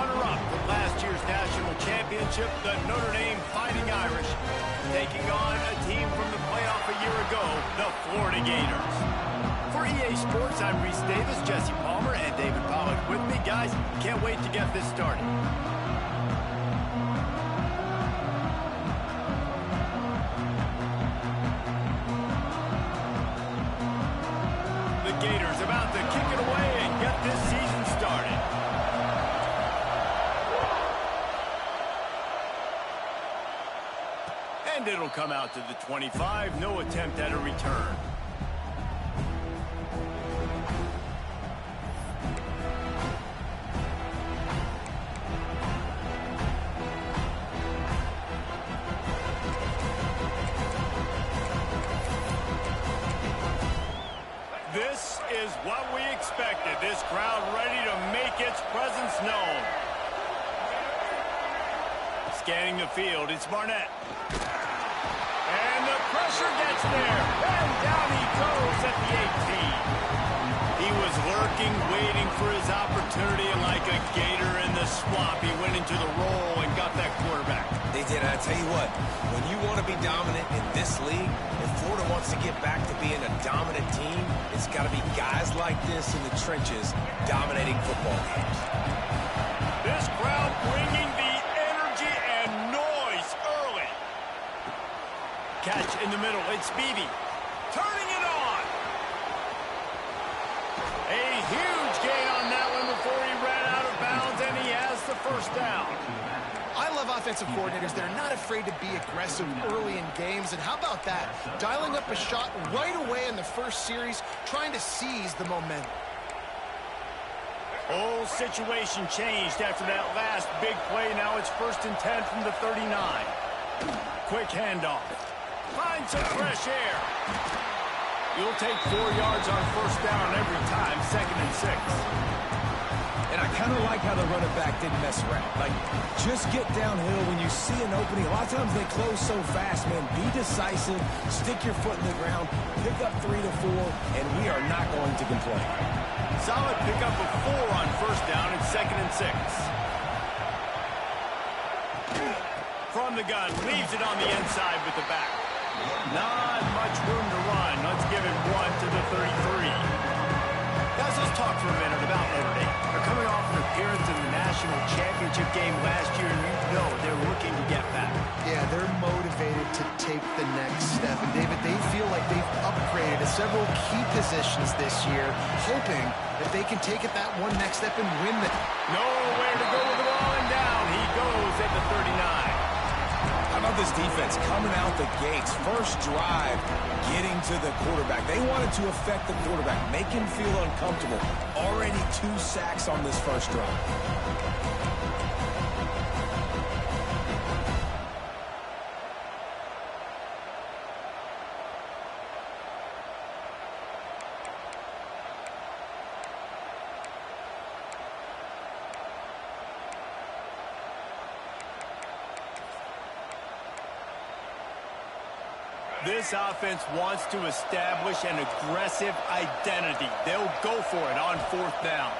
runner-up from last year's national championship, the Notre Dame Fighting Irish, taking on a team from the playoff a year ago, the Florida Gators. For EA Sports, I'm Reese Davis, Jesse Palmer, and David Pollack with me. Guys, can't wait to get this started. The Gators about to kick it away and get this season started. And it'll come out to the 25. No attempt at a return. This is what we expected. This crowd ready to make its presence known. Scanning the field, it's Barnett. And the pressure gets there. And down he goes at the 18. He was lurking, waiting for his opportunity, and like a gator in the swamp, he went into the roll and got that quarterback. They did. I tell you what, when you want to be dominant in this league, if Florida wants to get back to being a dominant team, it's got to be guys like this in the trenches dominating football games. This crowd bringing the energy and noise early. Catch in the middle. It's Beebe. Turning it on. A huge gain on that one before he ran out of bounds, and he has the first down. I love offensive coordinators. They're not afraid to be aggressive early in games. And how about that? Dialing up a shot right away in the first series, trying to seize the momentum. Whole situation changed after that last big play. Now it's 1st and 10 from the 39. Quick handoff. Find some fresh air. You'll take 4 yards on first down every time, 2nd and 6. And I kind of like how the running back didn't mess around. Like, just get downhill when you see an opening. A lot of times they close so fast, man. Be decisive, stick your foot in the ground, pick up 3 to 4, and we are not going to complain. Solid pickup of 4 on first down and 2nd and 6. From the gun, leaves it on the inside with the back. Not much room to run. Let's give it 1 to the 33. Guys, let's talk for a minute about Notre Dame. They're coming off an appearance in the national championship game last year, and you know they're looking to get back. Yeah, they're motivated to take the next step. And, David, they feel like they've upgraded to several key positions this year, hoping that they can take it that one next step and win the... Nowhere to go with the ball, and down he goes at the 39. How about this defense coming out the gates? First drive, getting to the quarterback. They wanted to affect the quarterback, make him feel uncomfortable. Already 2 sacks on this first drive. This offense wants to establish an aggressive identity. They'll go for it on 4th down.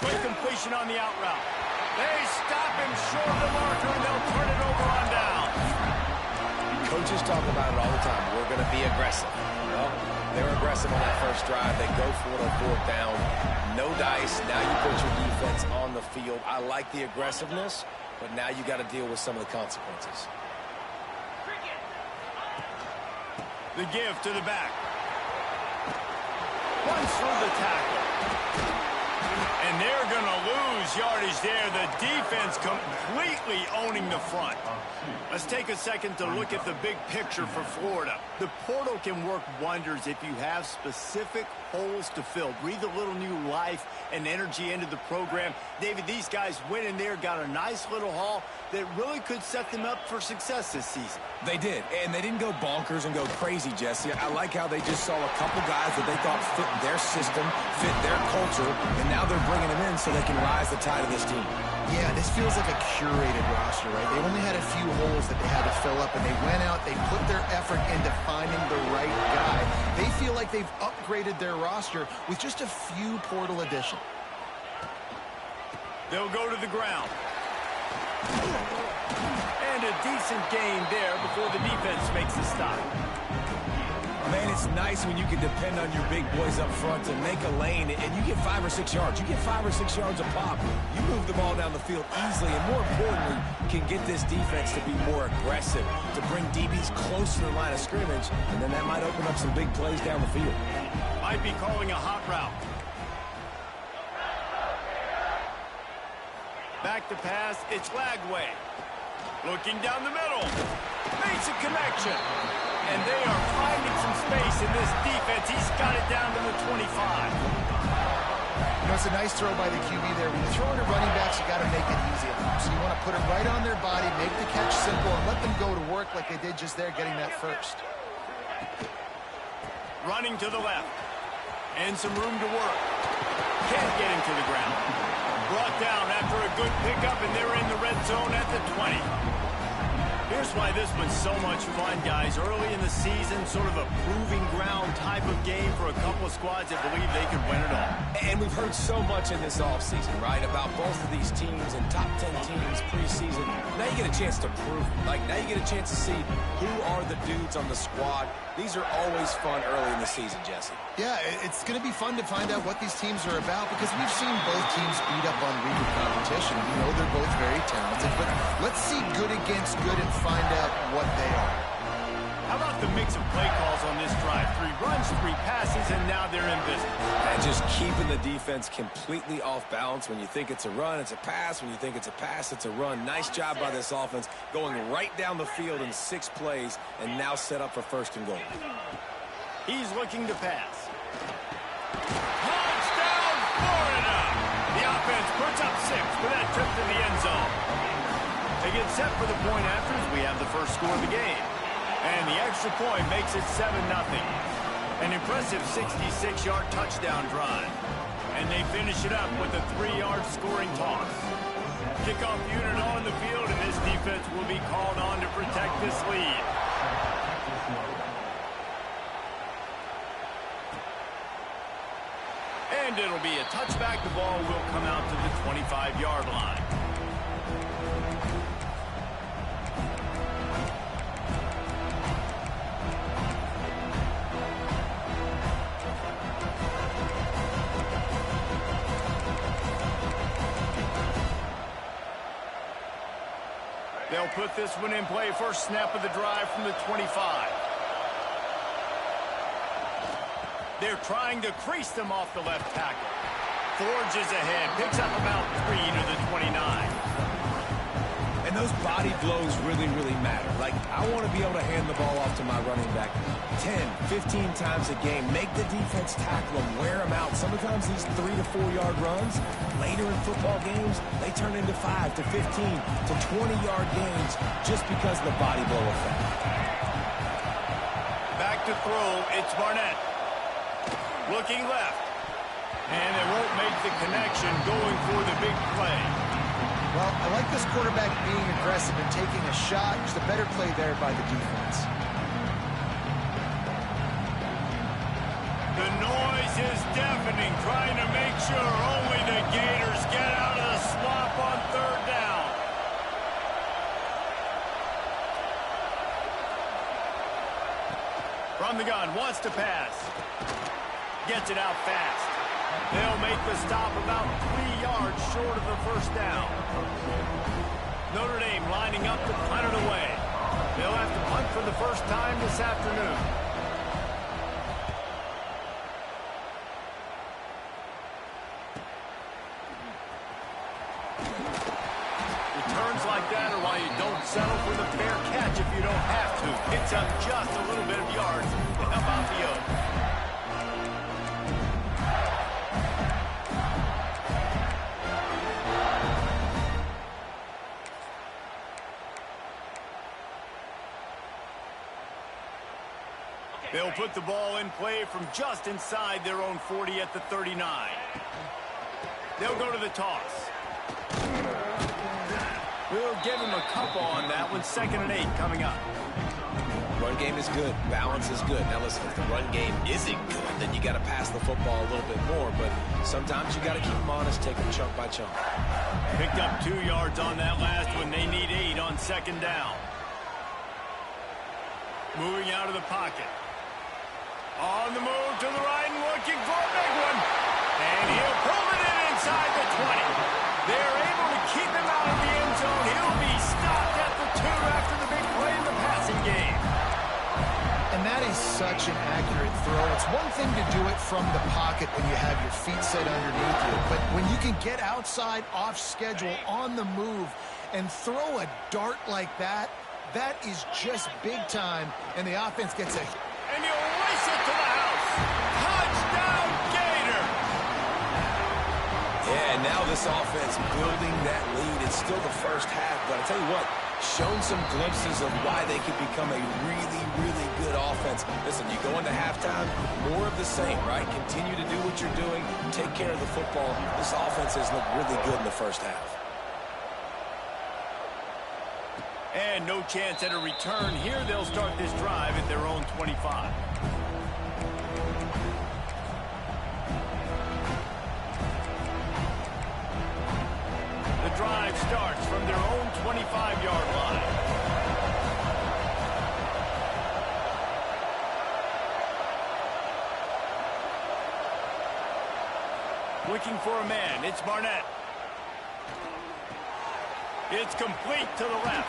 Quick completion on the out route. They stop him short of the marker, and they'll turn it over on down. Coaches talk about it all the time. We're going to be aggressive. Well, they're aggressive on that first drive. They go for it on 4th down. No dice. Now you put your defense on the field. I like the aggressiveness, but now you got to deal with some of the consequences. The give to the back. Runs through the tackle. And they're going to lose yardage there. The defense completely owning the front. Let's take a second to look at the big picture for Florida. The portal can work wonders if you have specific holes to fill. Breathe a little new life and energy into the program. David, these guys went in there, got a nice little haul that really could set them up for success this season. They did, and they didn't go bonkers and go crazy, Jesse. I like how they just saw a couple guys that they thought fit their system, fit their culture, and now they're bringing them in so they can rise the tide of this team. Yeah, this feels like a curated roster, right? They only had a few holes that they had to fill up, and they went out, they put their effort into finding the right guy. They feel like they've upgraded their roster with just a few portal additions. They'll go to the ground. And a decent gain there before the defense makes a stop. Man, it's nice when you can depend on your big boys up front to make a lane, and you get 5 or 6 yards. You get 5 or 6 yards a pop. You move the ball down the field easily, and more importantly, can get this defense to be more aggressive, to bring DBs close to the line of scrimmage, and then that might open up some big plays down the field. Might be calling a hot route. Back to pass, it's Lagway. Looking down the middle. Makes a connection. And they are finding some space in this defense. He's got it down to the 25. You know, it's a nice throw by the QB there. When you're throwing to running backs, you got to make it easy on them. So you want to put it right on their body, make the catch simple, and let them go to work like they did just there, getting that first. Running to the left. And some room to work. Can't get him to the ground. Brought down after a good pickup, and they're in the red zone at the 20. Here's why this one's so much fun, guys. Early in the season, sort of a proving ground type of game for a couple of squads that believe they could win it all. And we've heard so much in this offseason, right, about both of these teams and top 10 teams preseason. Now you get a chance to prove it. Like, now you get a chance to see who are the dudes on the squad. These are always fun early in the season, Jesse. Yeah, it's going to be fun to find out what these teams are about because we've seen both teams beat up on weaker competition. We know they're both very talented, but let's see good against good and find out what they are. How about the mix of play calls on this drive? 3 runs, 3 passes, and now they're in business. And just keeping the defense completely off balance. When you think it's a run, it's a pass. When you think it's a pass, it's a run. Nice job by this offense going right down the field in 6 plays and now set up for 1st and goal. He's looking to pass. Touchdown, Florida! The offense puts up 6 for that trip to the end zone. They get set for the point after as we have the first score of the game. And the extra point makes it 7-0. An impressive 66-yard touchdown drive. And they finish it up with a 3-yard scoring toss. Kickoff unit on the field, and this defense will be called on to protect this lead. And it'll be a touchback. The ball will come out to the 25-yard line. They'll put this one in play. First snap of the drive from the 25. They're trying to crease them off the left tackle. Forges ahead, picks up about 3 to the 29. And those body blows really, really matter. Like, I want to be able to hand the ball off to my running back 10, 15 times a game. Make the defense tackle them, wear them out. Sometimes these 3 to 4 yard runs, later in football games, they turn into 5 to 15 to 20-yard gains just because of the body blow effect. Back to throw, it's Barnett. Looking left. And they won't make the connection, going for the big play. Well, I like this quarterback being aggressive and taking a shot. Just a better play there by the defense. The noise is deafening, trying to make sure only the Gators get out of the swamp on 3rd down. From the gun, wants to pass. Gets it out fast. They'll make the stop about 3 yards short of the 1st down. Notre Dame lining up to punt it away. They'll have to punt for the first time this afternoon. Returns like that are why you don't settle for the fair catch if you don't have to. Picks up just a little bit of yards to help out the Oaks. They'll put the ball in play from just inside their own 40 at the 39. They'll go to the toss. give him a couple on that one. 2nd and 8 coming up. Run game is good. Balance is good. Now, listen, if the run game isn't good, then you got to pass the football a little bit more. But sometimes you got to keep them honest, take them chunk by chunk. Picked up 2 yards on that last one. They need 8 on 2nd down. Moving out of the pocket. On the move to the right and looking for a big one. And he'll pull it in inside the 20. They're able to keep him out of the end zone. He'll be stopped at the 2 after the big play in the passing game. And that is such an accurate throw. It's one thing to do it from the pocket when you have your feet set underneath you, but when you can get outside, off schedule, on the move, and throw a dart like that, that is just big time, and the offense gets a... And he'll race it to the house. Touchdown, Gator! Yeah, and now this offense building that lead. It's still the first half, but I tell you what, shown some glimpses of why they could become a really, really good offense. Listen, you go into halftime, more of the same, right? Continue to do what you're doing, take care of the football. This offense has looked really good in the first half. And no chance at a return here. They'll start this drive at their own 25. The drive starts from their own 25-yard line. Looking for a man. It's Barnett. It's complete to the left.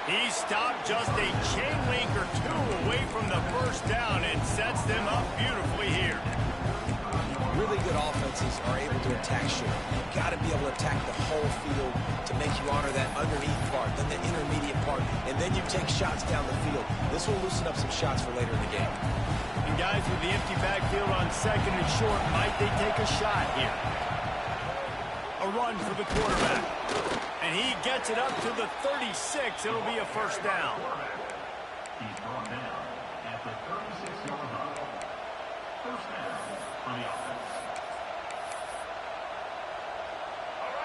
He stopped just a chain link or 2 away from the first down and sets them up beautifully here. Really good offenses are able to attack short. You've got to be able to attack the whole field to make you honor that underneath part, then the intermediate part, and then you take shots down the field. This will loosen up some shots for later in the game. And guys, with the empty backfield on 2nd and short, might they take a shot here? A run for the quarterback. And he gets it up to the 36. It'll be a first down. He's brought down at the 36-yard line. First down for the offense.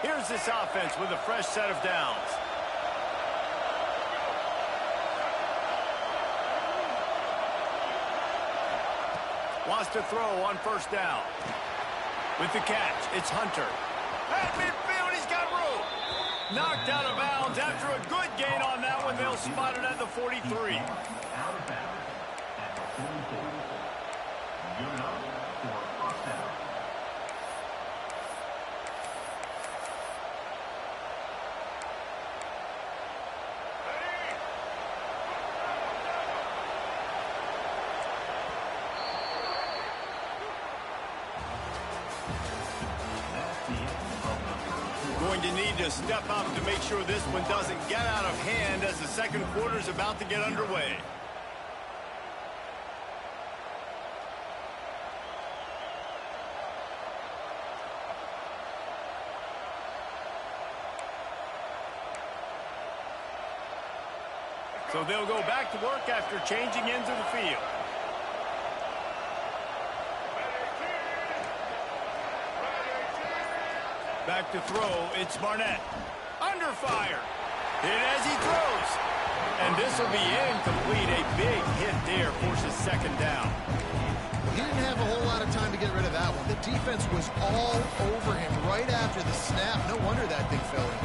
Here's this offense with a fresh set of downs. Wants to throw on first down. With the catch, it's Hunter. At midfield, he's got room. Knocked out of bounds after a good gain on that one. They'll spot it at the 43. Out of bounds at the 44. Good enough for a first down. Going to need to step up to make sure this one doesn't get out of hand as the second quarter is about to get underway. So they'll go back to work after changing into the field. Back to throw, it's Barnett. Under fire. Hit as he throws. And this will be incomplete. A big hit there forces 2nd down. He didn't have a whole lot of time to get rid of that one. The defense was all over him right after the snap. No wonder that thing fell in.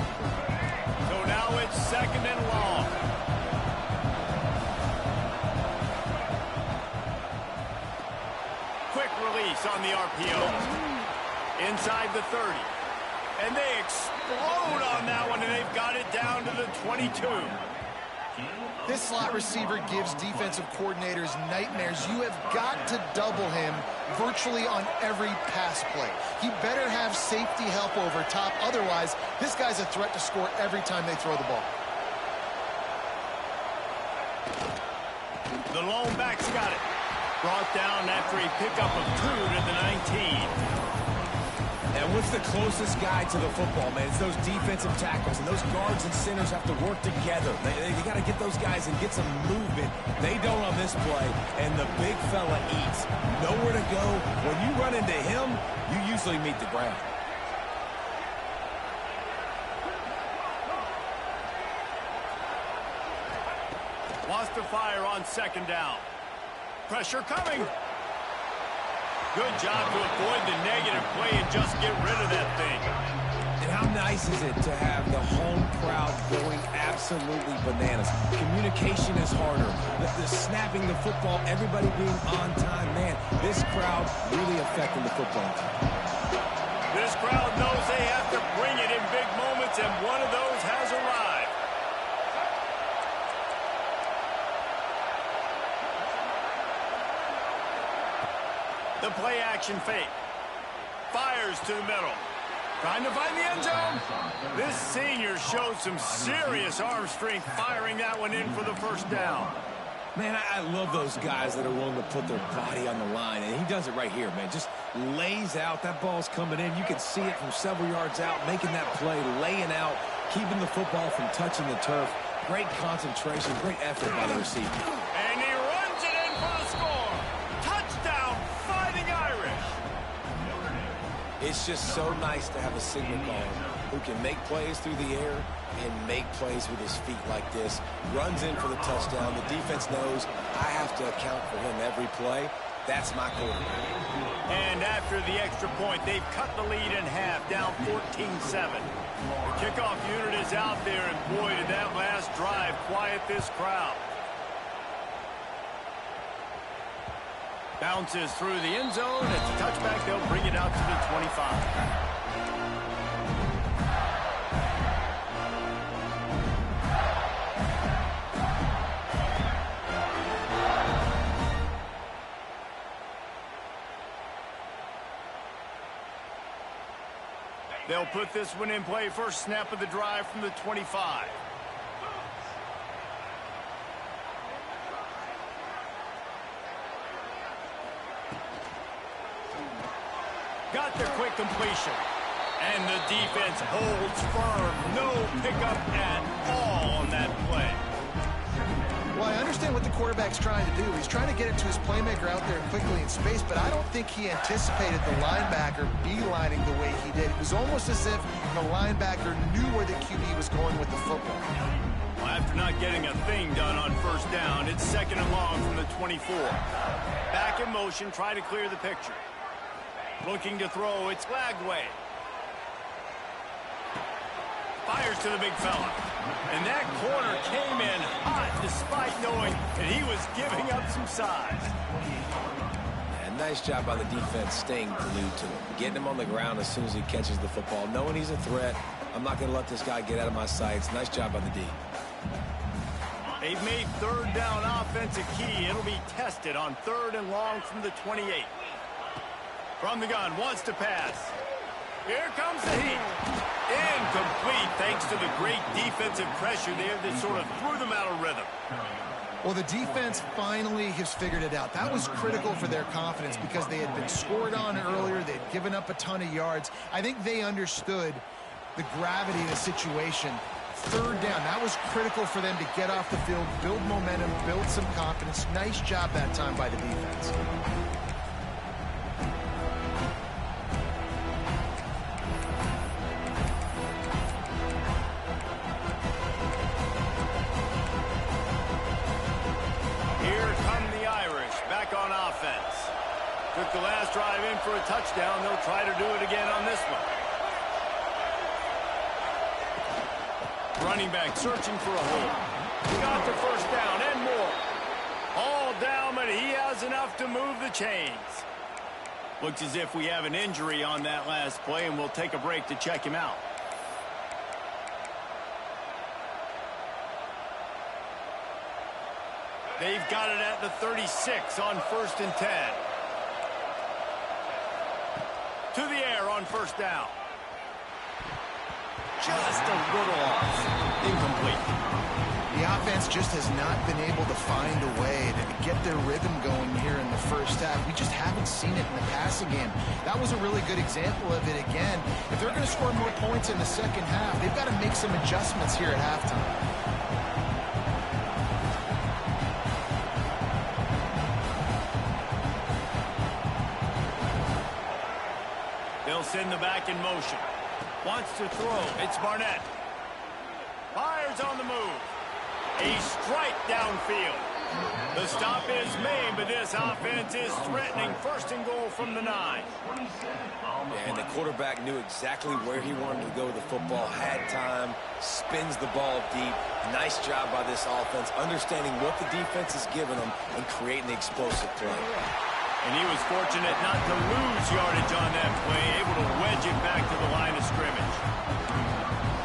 So now it's 2nd and long. Quick release on the RPO. Inside the 30. And they explode on that one, and they've got it down to the 22. This slot receiver gives defensive coordinators nightmares. You have got to double him virtually on every pass play. He better have safety help over top. Otherwise, this guy's a threat to score every time they throw the ball. The lone back's got it. Brought down after a pickup of 2 to the 19. And what's the closest guy to the football, man? It's those defensive tackles, and those guards and centers have to work together. They got to get those guys and get some movement. They don't on this play, and the big fella eats. Nowhere to go. When you run into him, you usually meet the ground. fire on second down. Pressure coming. Good job to avoid the negative play and just get rid of that thing. And how nice is it to have the home crowd going absolutely bananas? Communication is harder. The snapping the football, everybody being on time. Man, this crowd really affecting the football team. This crowd knows they have to bring it in big moments, and one of those has arrived. The play action fake. Fires to the middle. Trying to find the end zone. This senior showed some serious arm strength firing that one in for the first down. Man, I love those guys that are willing to put their body on the line, and he does it right here, man. Just lays out. That ball's coming in. You can see it from several yards out, making that play, laying out, keeping the football from touching the turf. Great concentration, great effort by the receiver. And he runs it in for the score. Touchdown, Fighting Irish. It's just so nice to have a signal caller who can make plays through the air and make plays with his feet like this. Runs in for the touchdown. The defense knows I have to account for him every play. That's my quarterback. And after the extra point, they've cut the lead in half, down 14-7. The kickoff unit is out there, and boy, did that last drive quiet this crowd. Bounces through the end zone. It's a touchback. They'll bring it out to the 25. They'll put this one in play. First snap of the drive from the 25. Got the quick completion. And the defense holds firm. No pickup at all on that play. Well, I understand what the quarterback's trying to do. He's trying to get it to his playmaker out there quickly in space, but I don't think he anticipated the linebacker beelining the way he did. It was almost as if the linebacker knew where the QB was going with the football. Well, after not getting a thing done on first down, it's second and long from the 24. Back in motion, try to clear the picture. Looking to throw, it's Lagway. Fires to the big fella. And that corner came in hot despite knowing that he was giving up some size. And nice job by the defense staying glued to him. Getting him on the ground as soon as he catches the football. Knowing he's a threat. I'm not going to let this guy get out of my sights. Nice job by the D. They've made third down offensive key. It'll be tested on third and long from the 28. From the gun, wants to pass. Here comes the heat. Incomplete thanks to the great defensive pressure there that sort of threw them out of rhythm. Well, the defense finally has figured it out. That was critical for their confidence because they had been scored on earlier. They'd given up a ton of yards. I think they understood the gravity of the situation. Third down, that was critical for them to get off the field, build momentum, build some confidence. Nice job that time by the defense. Took the last drive in for a touchdown. They'll try to do it again on this one. Running back searching for a hole. He got the first down and more. All down, but he has enough to move the chains. Looks as if we have an injury on that last play, and we'll take a break to check him out. They've got it at the 36 on 1st and 10. To the air on first down. Just a little off. Incomplete. The offense just has not been able to find a way to get their rhythm going here in the first half. We just haven't seen it in the passing game. That was a really good example of it again. If they're going to score more points in the second half, they've got to make some adjustments here at halftime. They'll send the back in motion. Wants to throw. It's Barnett. Fires on the move. A strike downfield. The stop is made, but this offense is threatening. First and goal from the 9. Yeah, and the quarterback knew exactly where he wanted to go with the football, had time, spins the ball deep. Nice job by this offense, understanding what the defense is giving them and creating the explosive play. And he was fortunate not to lose yardage on that play, able to wedge it back to the line of scrimmage.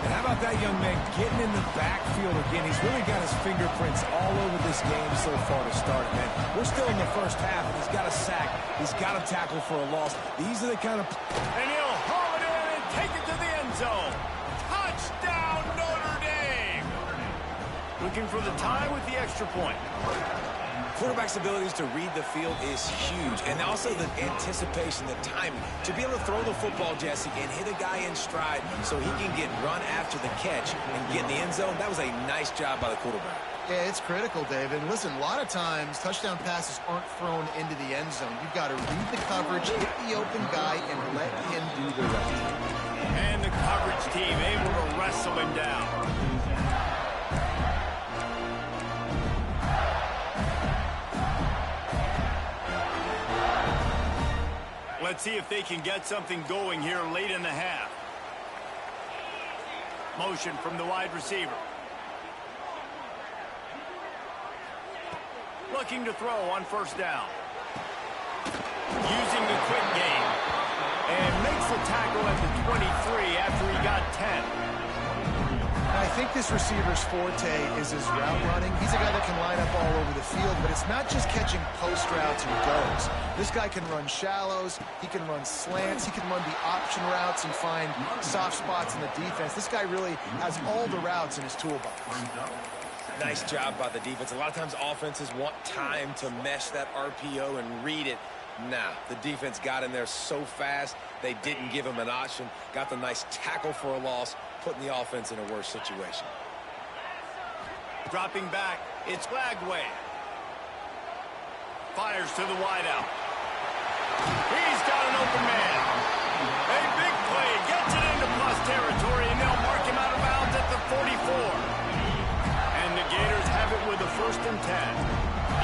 And how about that young man getting in the backfield again? He's really got his fingerprints all over this game so far to start, man. We're still in the first half, and he's got a sack. He's got a tackle for a loss. These are the kind of... And he'll haul it in and take it to the end zone. Touchdown, Notre Dame! Looking for the tie with the extra point. Quarterback's abilities to read the field is huge, and also the anticipation, the timing. To be able to throw the football, Jesse, and hit a guy in stride so he can get run after the catch and get in the end zone, that was a nice job by the quarterback. Yeah, it's critical, David. And listen, a lot of times touchdown passes aren't thrown into the end zone. You've got to read the coverage, hit the open guy, and let him do the rest. And the coverage team able to wrestle him down. Let's see if they can get something going here late in the half. Motion from the wide receiver. Looking to throw on first down. Using the quick game. And makes the tackle at the 23 after he got 10. I think this receiver's forte is his route running. He's a guy that can line up all over the field, but it's not just catching post routes and goes. This guy can run shallows, he can run slants, he can run the option routes and find soft spots in the defense. This guy really has all the routes in his toolbox. Nice job by the defense. A lot of times offenses want time to mesh that RPO and read it. Nah, the defense got in there so fast, they didn't give him an option. Got the nice tackle for a loss, putting the offense in a worse situation. Dropping back, it's Lagway. Fires to the wideout. He's got an open man. A big play, gets it into plus territory, and they'll mark him out of bounds at the 44. And the Gators have it with a 1st and 10.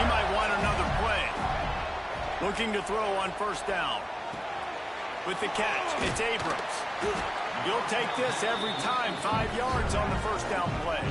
He might want another play. Looking to throw on first down. With the catch, it's Abrams. You'll take this every time. 5 yards on the first down play.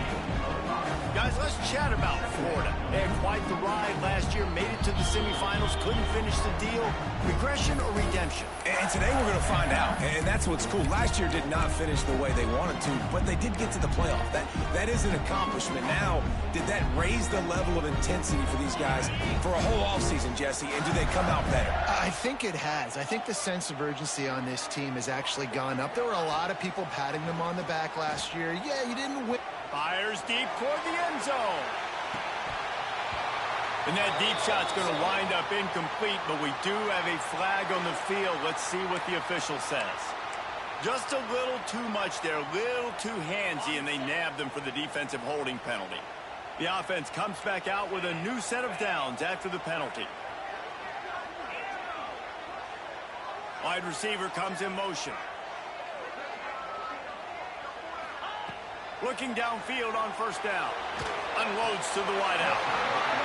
Guys, let's chat about Florida. They had quite the ride last year, made it to the semifinals, couldn't finish the deal. Regression or redemption? And today we're going to find out, and that's what's cool. Last year did not finish the way they wanted to, but they did get to the playoff. That is an accomplishment. Now, did that raise the level of intensity for these guys for a whole offseason, Jesse, and do they come out better? I think it has. I think the sense of urgency on this team has actually gone up. There were a lot of people patting them on the back last year. Yeah, you didn't win. Fires deep toward the end zone. And that deep shot's going to wind up incomplete, but we do have a flag on the field. Let's see what the official says. Just a little too much there, a little too handsy, and they nabbed them for the defensive holding penalty. The offense comes back out with a new set of downs after the penalty. Wide receiver comes in motion. Looking downfield on first down. Unloads to the wideout.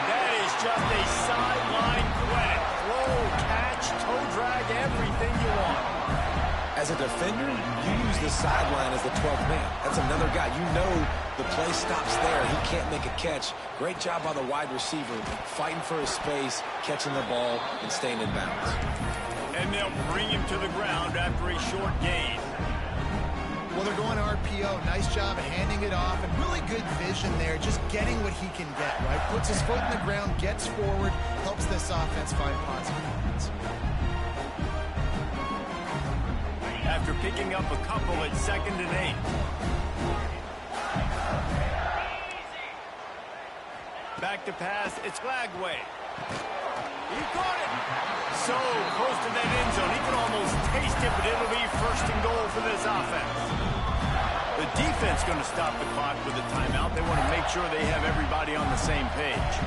That is just a sideline credit. Throw, catch, toe drag, everything you want. As a defender, you use the sideline as the 12th man. That's another guy. You know the play stops there. He can't make a catch. Great job by the wide receiver, fighting for his space, catching the ball, and staying in bounds. And they'll bring him to the ground after a short gain. Well, they're going RPO. Nice job of handing it off, and really good vision there, just getting what he can get, right? Puts his foot in the ground, gets forward, helps this offense find positive points. After picking up a couple at 2nd and 8. Back to pass, it's Lagway. He caught it. So close to that end zone. He can almost taste it, but it'll be 1st and goal for this offense. The defense going to stop the clock with a timeout. They want to make sure they have everybody on the same page.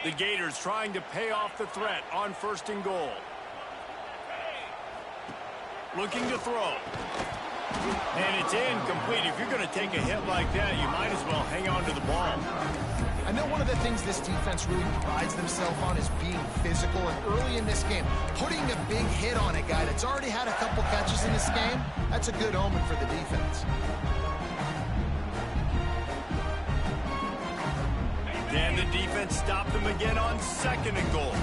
The Gators trying to pay off the threat on 1st and goal. Looking to throw. And it's incomplete. If you're going to take a hit like that, you might as well hang on to the ball. I know one of the things this defense really prides themselves on is being physical, and early in this game, putting a big hit on a guy that's already had a couple catches in this game, that's a good omen for the defense. And the defense stopped them again on 2nd and goal.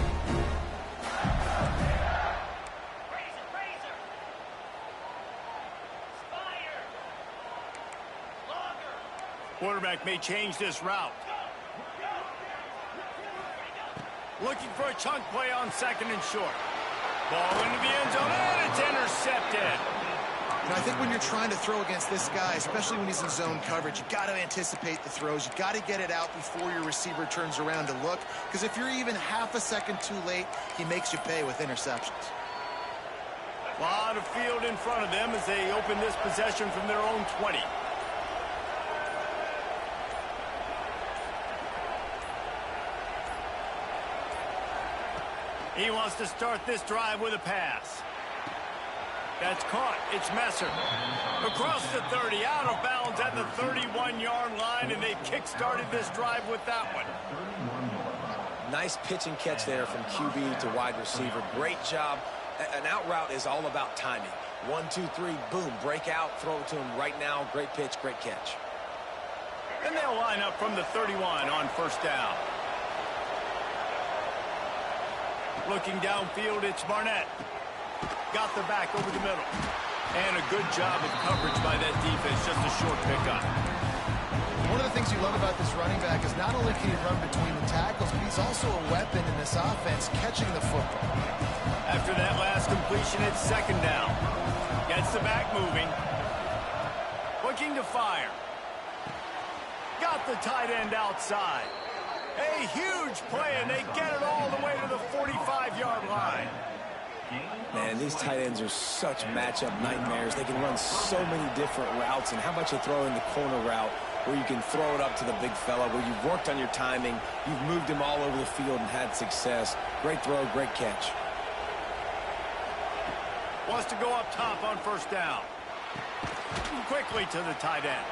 Quarterback may change this route. Looking for a chunk play on 2nd and short. Ball into the end zone, and it's intercepted. You know, I think when you're trying to throw against this guy, especially when he's in zone coverage, you got to anticipate the throws. You got to get it out before your receiver turns around to look, because if you're even half a second too late, he makes you pay with interceptions. A lot of field in front of them as they open this possession from their own 20. He wants to start this drive with a pass. That's caught. It's Messer. Across the 30, out of bounds at the 31-yard line, and they kick-started this drive with that one. Nice pitch and catch there from QB to wide receiver. Great job. An out route is all about timing. 1, 2, 3, boom, break out, throw it to him right now. Great pitch, great catch. And they'll line up from the 31 on 1st down. Looking downfield, it's Barnett. Got the back over the middle. And a good job of coverage by that defense, just a short pickup. One of the things you love about this running back is not only can he run between the tackles, but he's also a weapon in this offense, catching the football. After that last completion, it's 2nd down. Gets the back moving. Looking to fire. Got the tight end outside. A huge play, and they get it all the way to the 45-yard line. Man, these tight ends are such matchup nightmares. They can run so many different routes, and how about you throw in the corner route where you can throw it up to the big fella, where you've worked on your timing, you've moved him all over the field and had success. Great throw, great catch. Wants to go up top on 1st down. Quickly to the tight end.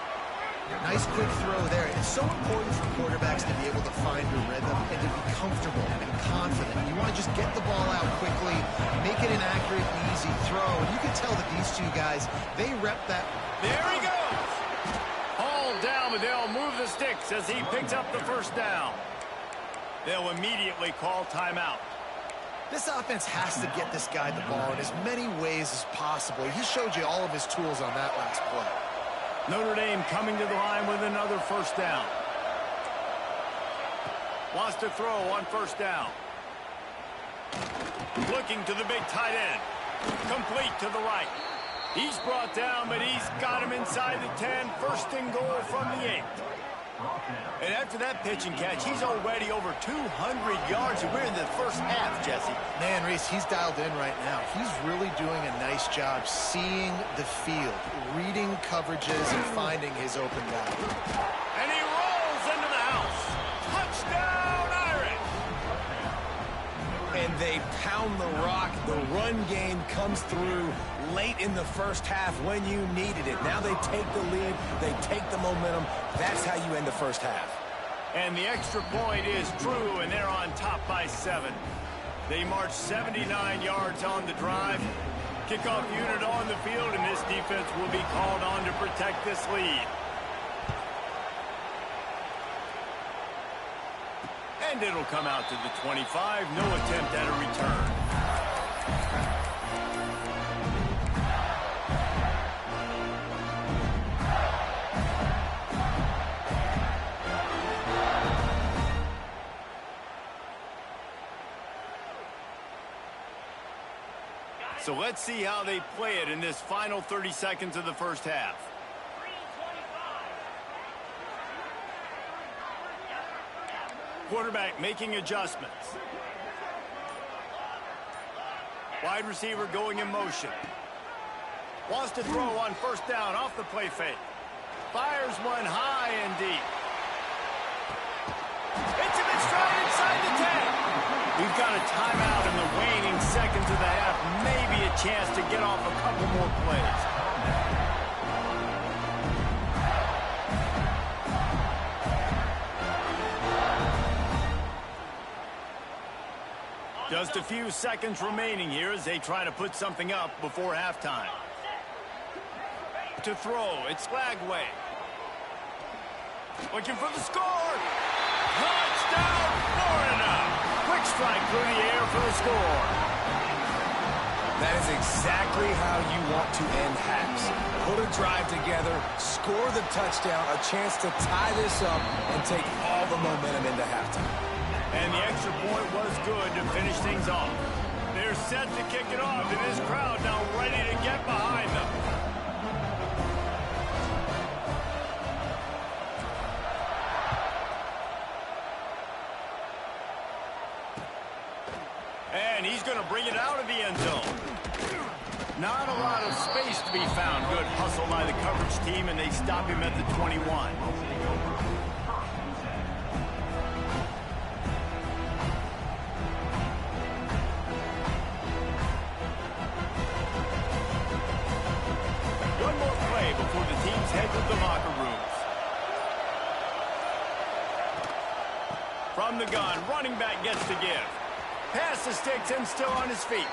Nice quick throw there. It's so important for quarterbacks to be able to find a rhythm and to be comfortable and confident. You want to just get the ball out quickly, make it an accurate, easy throw. And you can tell that these two guys, they rep that. There he goes. Hauled down, but they'll move the sticks as he picks up the 1st down. They'll immediately call timeout. This offense has to get this guy the ball in as many ways as possible. He showed you all of his tools on that last play. Notre Dame coming to the line with another 1st down. Wants to throw on 1st down. Looking to the big tight end. Complete to the right. He's brought down, but he's got him inside the 10. 1st and goal from the 8. And after that pitch and catch, he's already over 200 yards, and we're in the 1st half, Jesse. Man, Reese, he's dialed in right now. He's really doing a nice job seeing the field, reading coverages, and finding his open guy. And he rolls into the house. Touchdown, Irish! And they pound the rock. The run game comes through late in the 1st half when you needed it. Now they take the lead. They take the momentum. That's how you end the 1st half. And the extra point is true, and they're on top by 7. They march 79 yards on the drive. Kickoff unit on the field, and this defense will be called on to protect this lead. And it'll come out to the 25. No attempt at a return. So let's see how they play it in this final 30 seconds of the 1st half. Quarterback making adjustments. Wide receiver going in motion. Wants to throw on 1st down off the play fake. Fires one high and deep. It's him in stride inside the 10. timeout in the waning seconds of the half. Maybe a chance to get off a couple more plays. Just a few seconds remaining here as they try to put something up before halftime. To throw, it's Lagway. Looking for the score. Touchdown, Florida! Quick strike through the air for the score. That is exactly how you want to end halves. Put a drive together, score the touchdown, a chance to tie this up and take all the momentum into halftime. And the extra point was good to finish things off. They're set to kick it off, and this crowd now ready to get behind them. And he's going to bring it out of the end zone. Not a lot of space to be found. Good hustle by the coverage team, and they stop him at the 21. One more play before the teams head to the locker rooms. From the gun, running back gets to give. Pass the sticks and still on his feet.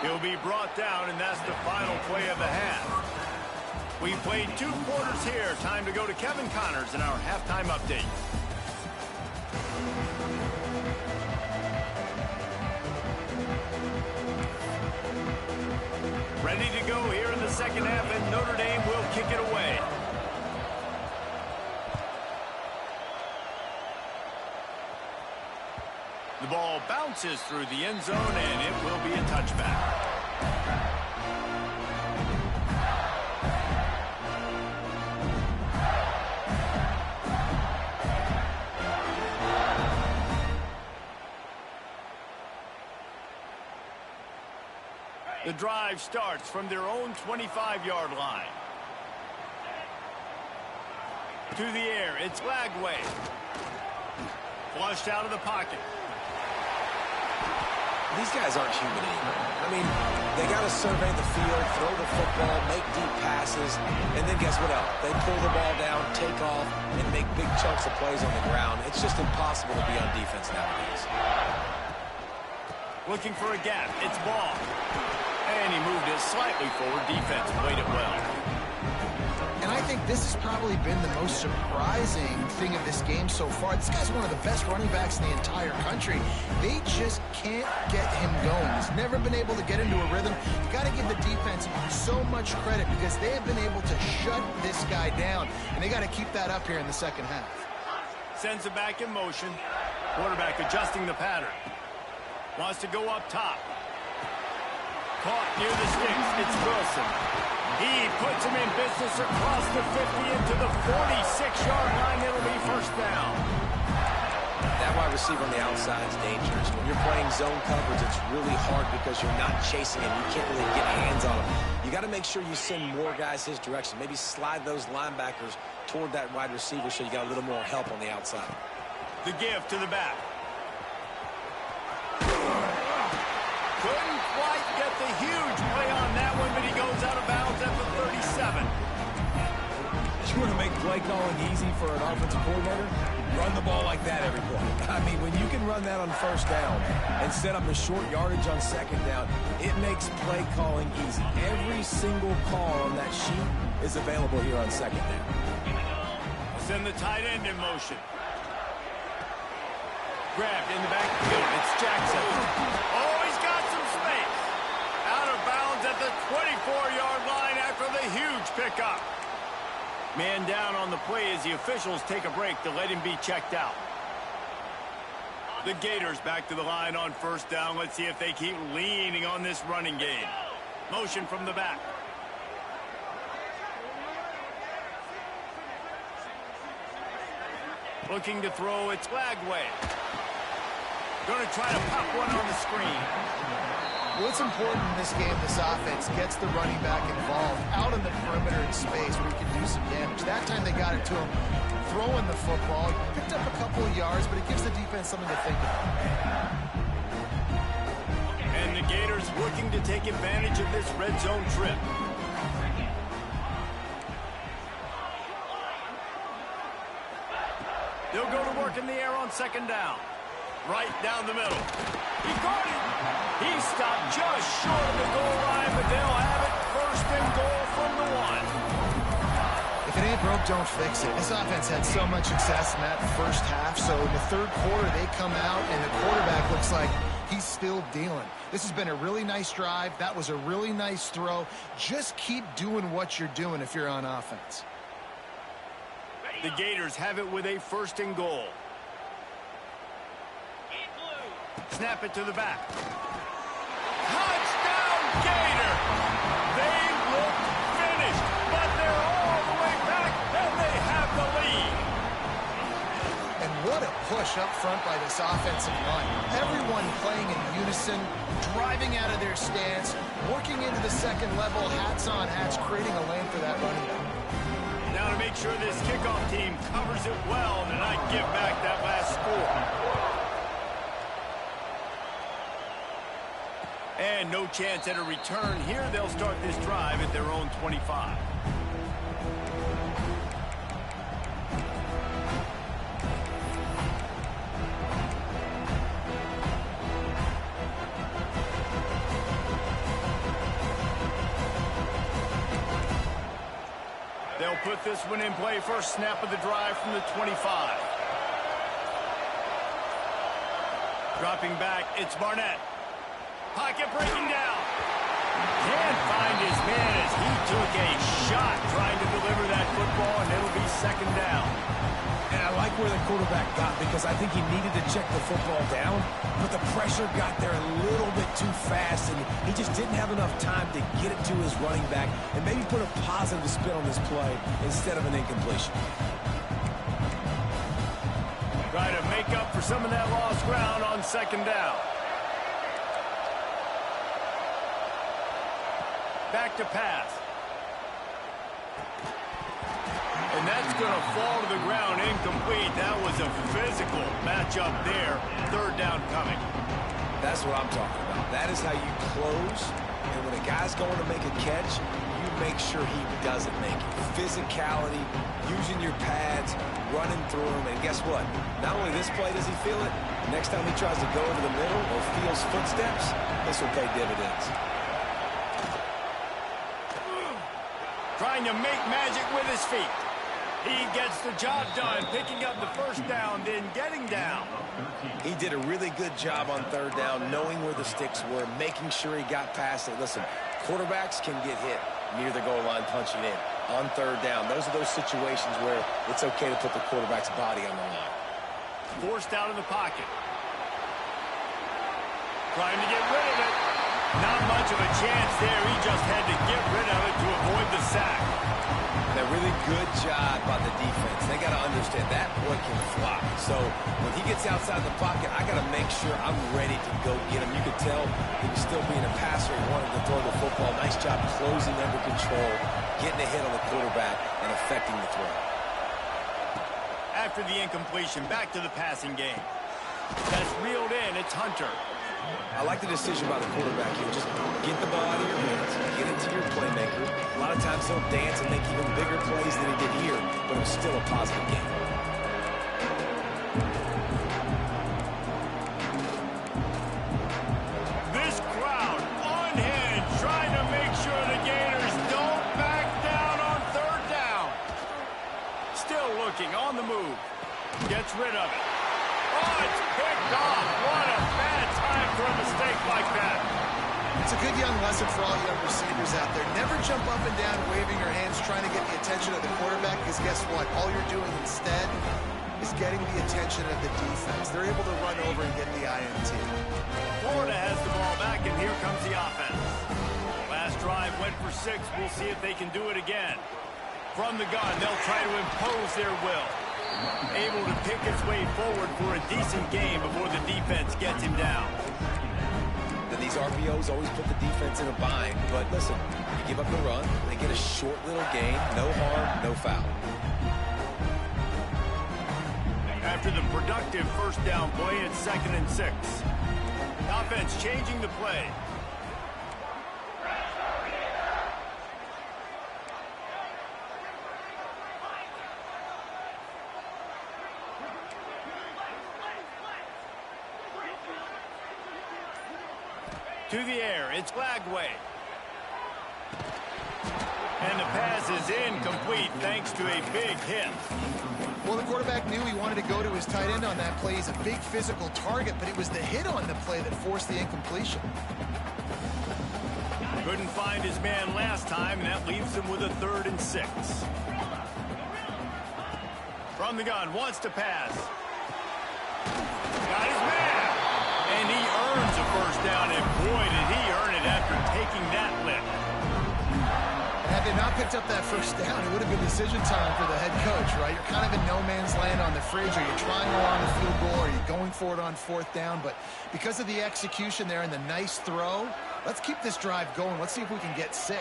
He'll be brought down, and that's the final play of the half. We played 2 quarters here. Time to go to Kevin Connors in our halftime update. Ready to go here in the second half, and Notre Dame will kick it away. The ball bounces through the end zone, and it will be a touchback. The drive starts from their own 25-yard line. To the air, it's Lagway. Flushed out of the pocket. These guys aren't human anymore. I mean, they got to survey the field, throw the football, make deep passes, and then guess what else? They pull the ball down, take off, and make big chunks of plays on the ground. It's just impossible to be on defense nowadays. Looking for a gap. It's Ball. And he moved it slightly forward. Defense played it well. And I think this has probably been the most surprising thing of this game so far. This guy's one of the best running backs in the entire country. They just can't get him going. He's never been able to get into a rhythm. You got to give the defense so much credit because they have been able to shut this guy down. And they got to keep that up here in the second half. Sends it back in motion. Quarterback adjusting the pattern. Wants to go up top. Caught near the sticks. It's Wilson. He puts him in business across the 50 into the 46-yard line. It'll be first down. That wide receiver on the outside is dangerous. When you're playing zone coverage, it's really hard because you're not chasing him. You can't really get hands on him. You got to make sure you send more guys his direction. Maybe slide those linebackers toward that wide receiver so you got a little more help on the outside. The give to the back. Couldn't quite get the huge play on that one, but he goes out of bounds at the 37. You want to make play calling easy for an offensive coordinator? Run the ball like that every play. I mean, when you can run that on first down and set up a short yardage on second down, it makes play calling easy. Every single call on that sheet is available here on second down. Send the tight end in motion. Grabbed in the backfield. It's Jackson. Oh, he's got some space. Out of bounds at the 24-yard line after the huge pickup. Man down on the play as the officials take a break to let him be checked out. The Gators back to the line on first down. Let's see if they keep leaning on this running game. Motion from the back. Looking to throw, it's Lagway. Going to try to pop one on the screen. What's important in this game, this offense gets the running back involved out in the perimeter in space where he can do some damage. That time they got it to him throwing the football. Picked up a couple of yards, but it gives the defense something to think about. And the Gators looking to take advantage of this red zone trip. They'll go to work in the air on second down. Right down the middle. He got it. He stopped just short of the goal line, but they'll have it first and goal from the 1. If it ain't broke, don't fix it. This offense had so much success in that first half, so in the third quarter they come out and the quarterback looks like he's still dealing. This has been a really nice drive. That was a really nice throw. Just keep doing what you're doing if you're on offense. The Gators have it with a first and goal. Snap it to the back. Touchdown, Gator! They look finished, but they're all the way back, and they have the lead. And what a push up front by this offensive line. Everyone playing in unison, driving out of their stance, working into the second level, hats on hats, creating a lane for that running back. Now to make sure this kickoff team covers it well and not give back that last score. And no chance at a return here. They'll start this drive at their own 25. They'll put this one in play. First snap of the drive from the 25. Dropping back, it's Barnett. Pocket breaking down. Can't find his man as he took a shot trying to deliver that football, and it'll be second down. And I like where the quarterback got because I think he needed to check the football down, but the pressure got there a little bit too fast, and he just didn't have enough time to get it to his running back and maybe put a positive spin on this play instead of an incompletion. Try to make up for some of that lost ground on second down. Back to pass. And that's going to fall to the ground incomplete. That was a physical matchup there. Third down coming. That's what I'm talking about. That is how you close. And when a guy's going to make a catch, you make sure he doesn't make it. Physicality, using your pads, running through him. And guess what? Not only this play does he feel it, next time he tries to go over the middle or feels footsteps, this will pay dividends. Trying to make magic with his feet. He gets the job done, picking up the first down, then getting down. He did a really good job on third down, knowing where the sticks were, making sure he got past it. Listen, quarterbacks can get hit near the goal line punching in. On third down, those are those situations where it's okay to put the quarterback's body on the line. Forced out of the pocket. Trying to get rid of it. Not much of a chance there. He just had to get rid of it to avoid the sack. A really good job by the defense. They got to understand that boy can fly. So when he gets outside the pocket, I got to make sure I'm ready to go get him. You could tell he was still being a passer. He wanted to throw the football. Nice job closing under control, getting a hit on the quarterback, and affecting the throw. After the incompletion, back to the passing game. That's reeled in. It's Hunter. I like the decision by the quarterback here. Just get the ball out of your hands, get it to your playmaker. A lot of times he'll dance and make even bigger plays than he did here, but it was still a positive game. This crowd on hand, trying to make sure the Gators don't back down on third down. Still looking, on the move. Gets rid of it. Oh, it's picked off. What a bad time for a mistake like that. It's a good young lesson for all young receivers out there. Never jump up and down waving your hands trying to get the attention of the quarterback, because guess what? All you're doing instead is getting the attention of the defense. They're able to run over and get the INT. Florida has the ball back, and here comes the offense. Last drive went for 6. We'll see if they can do it again. From the gun, they'll try to impose their will. Able to pick his way forward for a decent game before the defense gets him down. Then these RPOs always put the defense in a bind. But listen, you give up the run, they get a short little gain, no harm, no foul. After the productive first down play, it's 2nd and 6. Offense changing the play. To the air, it's Lagway. And the pass is incomplete thanks to a big hit. Well, the quarterback knew he wanted to go to his tight end on that play. He's a big physical target, but it was the hit on the play that forced the incompletion. Couldn't find his man last time, and that leaves him with a 3rd and 6. From the gun, wants to pass. Got his man. And he earns a first down, and boy, did he earn it after taking that lick. Had they not picked up that first down, it would have been decision time for the head coach, right? You're kind of in no man's land on the fridge. Are you trying along the field goal? Are you going for it on 4th down? But because of the execution there and the nice throw, let's keep this drive going. Let's see if we can get 6.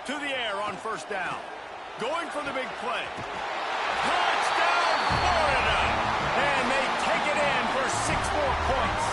To the air on first down. Going for the big play. Touchdown, Florida! And they take it in for 6 more points.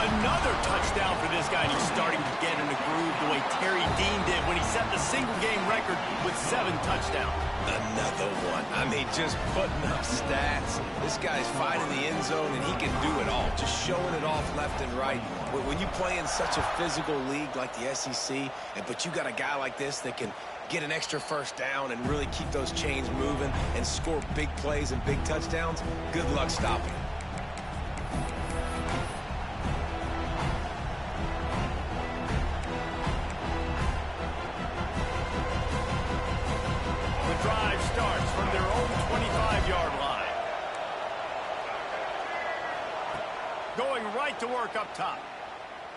Another touchdown for this guy, and he's starting to get in the groove the way Terry Dean did when he set the single-game record with 7 touchdowns. Another one. I mean, just putting up stats. This guy's finding the end zone, and he can do it all. Just showing it off left and right. When you play in such a physical league like the SEC, but you got a guy like this that can get an extra first down and really keep those chains moving and score big plays and big touchdowns, good luck stopping him. Starts from their own 25-yard line. Going right to work up top.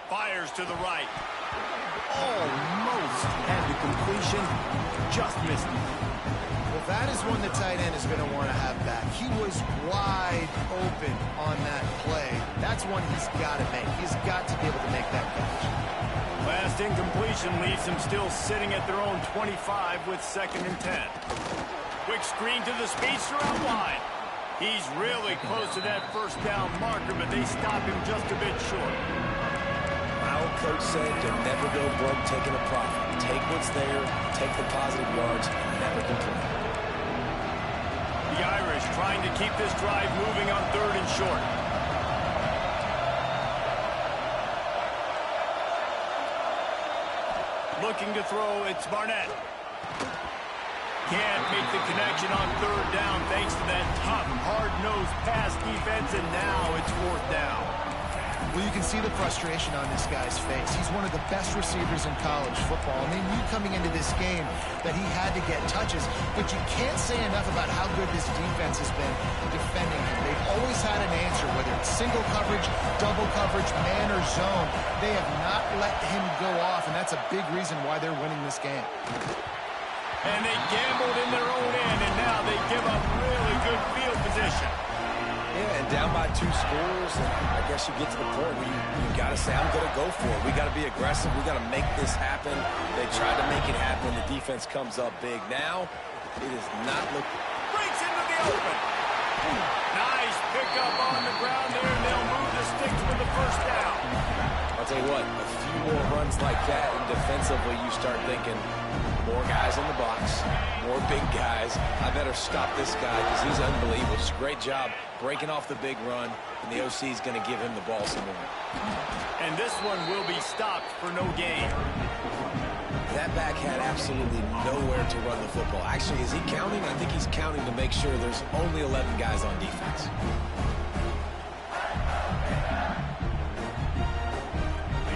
Fires to the right. Almost had the completion. Just missed it. Well, that is one the tight end is going to want to have back. He was wide open on that play. That's one he's got to make. He's got to be able to make that catch. Last incompletion leaves them still sitting at their own 25 with 2nd and 10. Quick screen to the speedster out wide. He's really close to that first down marker, but they stop him just a bit short. My old coach said to never go broke taking a profit. Take what's there, take the positive yards, and never complain. The Irish trying to keep this drive moving on 3rd and short. Looking to throw, it's Barnett. Can't make the connection on 3rd down thanks to that tough, hard-nosed pass defense, and now it's 4th down. Well, you can see the frustration on this guy's face. He's one of the best receivers in college football, and they knew coming into this game that he had to get touches, but you can't say enough about how good this defense has been defending him. They've always had an answer, whether it's single coverage, double coverage, man or zone. They have not let him go off, and that's a big reason why they're winning this game. And they gambled in their own end, and now they give up really good field position. Yeah, and down by 2 scores, and I guess you get to the point where you got to say, I'm going to go for it. We got to be aggressive. We got to make this happen. They tried to make it happen. The defense comes up big. Now, it is not looking. Breaks into the open. Nice pickup on the ground there, and they'll move the sticks for the first down. I'll tell you what, a few more runs like that, and defensively you start thinking, more guys in the box, more big guys. I better stop this guy because he's unbelievable. Just a great job breaking off the big run, and the OC is going to give him the ball some more. And this one will be stopped for no gain. That back had absolutely nowhere to run the football. Actually, is he counting? I think he's counting to make sure there's only 11 guys on defense.